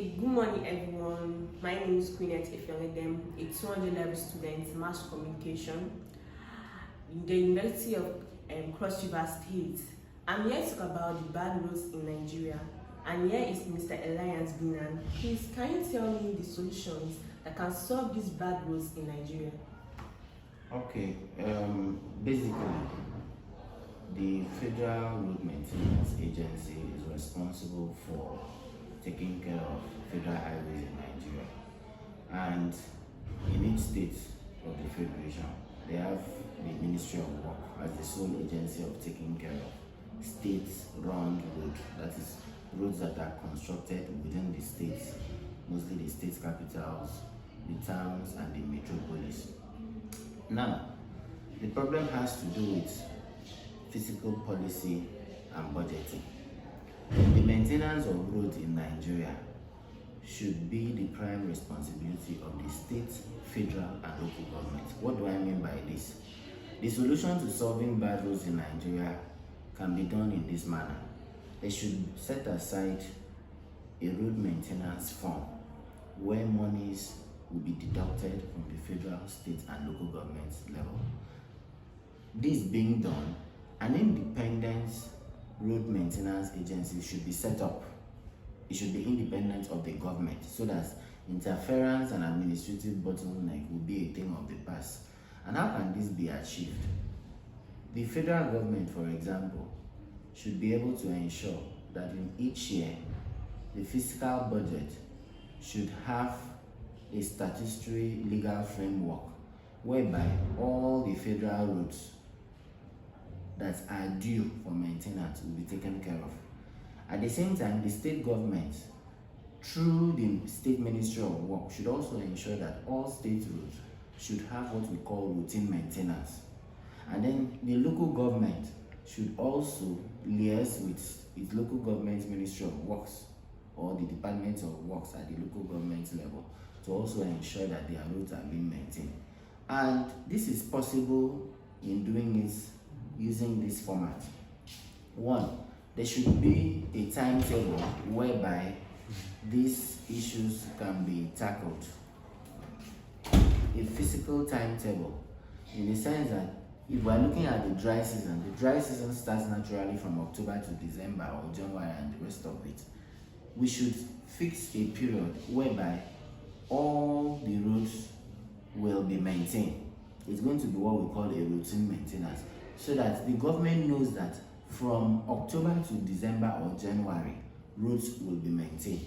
Good morning, everyone. My name is Queenette Ifeanyi, a 200 level student, mass communication in the University of Cross River State. I'm here to talk about the bad roads in Nigeria. And here is Mr. Elias Binan. Please, can you tell me the solutions that can solve these bad roads in Nigeria? Okay, basically, the Federal Road Maintenance Agency is responsible for taking care of federal highways in Nigeria. And in each state of the Federation, they have the Ministry of Work as the sole agency of taking care of state-run roads, that is, roads that are constructed within the states, mostly the state capitals, the towns, and the metropolis. Now, the problem has to do with fiscal policy and budgeting. The maintenance of roads in Nigeria should be the prime responsibility of the state, federal, and local governments. What do I mean by this? The solution to solving bad roads in Nigeria can be done in this manner. They should set aside a road maintenance fund where monies will be deducted from the federal, state, and local government level. This being done, an independent road maintenance agency should be set up. It should be independent of the government so that interference and administrative bottleneck will be a thing of the past. And how can this be achieved? The federal government, for example, should be able to ensure that in each year, the fiscal budget should have a statutory legal framework whereby all the federal roads that are due for maintenance will be taken care of. At the same time, the state government, through the State Ministry of Work, should also ensure that all state roads should have what we call routine maintenance. And then the local government should also liaise with its local government Ministry of Works or the Department of Works at the local government level to also ensure that their roads are being maintained. And this is possible in doing it using this format. One, there should be a timetable whereby these issues can be tackled. A physical timetable, in the sense that if we're looking at the dry season starts naturally from October to December or January and the rest of it. We should fix a period whereby all the roads will be maintained. It's going to be what we call a routine maintenance, so that the government knows that from October to December or January, roads will be maintained.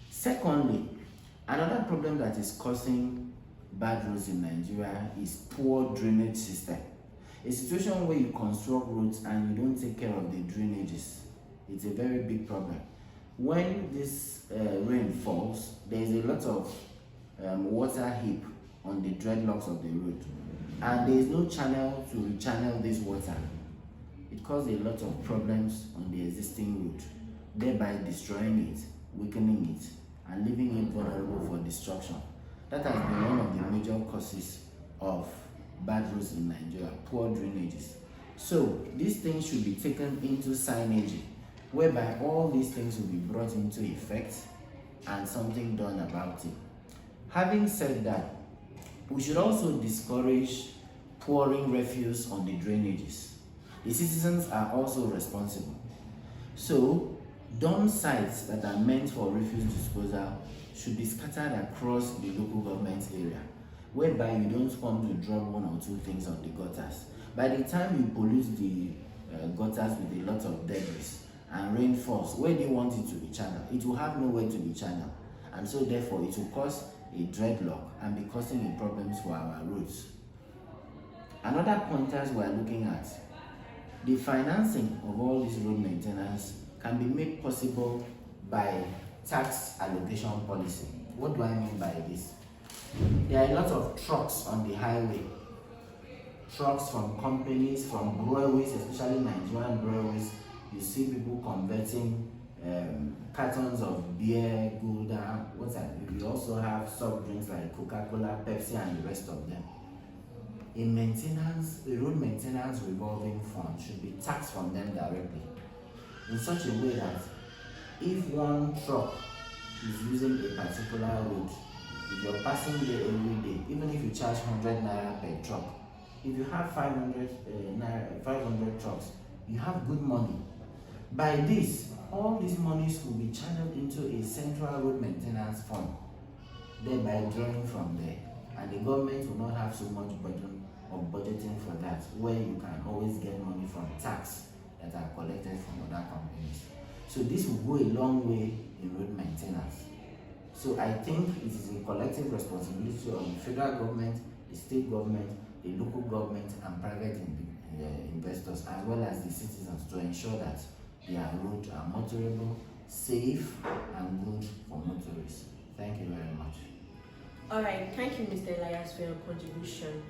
Secondly, another problem that is causing bad roads in Nigeria is poor drainage system. A situation where you construct roads and you don't take care of the drainages, it's a very big problem. When this rain falls, there is a lot of water heap on the dreadlocks of the road, and there is no channel to rechannel this water. It causes a lot of problems on the existing road, thereby destroying it, weakening it, and leaving it vulnerable for destruction. That has been one of the major causes of bad roads in Nigeria, poor drainages. So these things should be taken into signage, whereby all these things will be brought into effect and something done about it. Having said that, we should also discourage pouring refuse on the drainages. The citizens are also responsible. So, dump sites that are meant for refuse disposal should be scattered across the local government area, whereby you don't come to drop one or two things on the gutters. By the time you pollute the gutters with a lot of debris and rain falls, where do you want it to be channeled? It will have nowhere to be channeled. And so therefore it will cause a dreadlock and be causing problems for our roads. Another pointers we are looking at, the financing of all this road maintenance can be made possible by tax allocation policy. What do I mean by this? There are a lot of trucks on the highway. Trucks from companies, from breweries, especially Nigerian breweries. You see people converting cartons of beer, Gouda, we also have soft drinks like Coca-Cola, Pepsi, and the rest of them. A road maintenance revolving fund should be taxed from them directly in such a way that if one truck is using a particular road, if you're passing there every day, even if you charge 100 naira per truck, if you have 500 trucks, you have good money. By this, all these monies will be channeled into a central road maintenance fund, thereby drawing from there. And the government will not have so much burden of budgeting for that, where you can always get money from tax that are collected from other companies. So this will go a long way in road maintenance. So I think it is a collective responsibility of the federal government, the state government, the local government, and private investors, as well as the citizens, to ensure that their roads are motorable, safe, and good for motorists. Thank you very much. All right, thank you, Mr. Elias, for your contribution.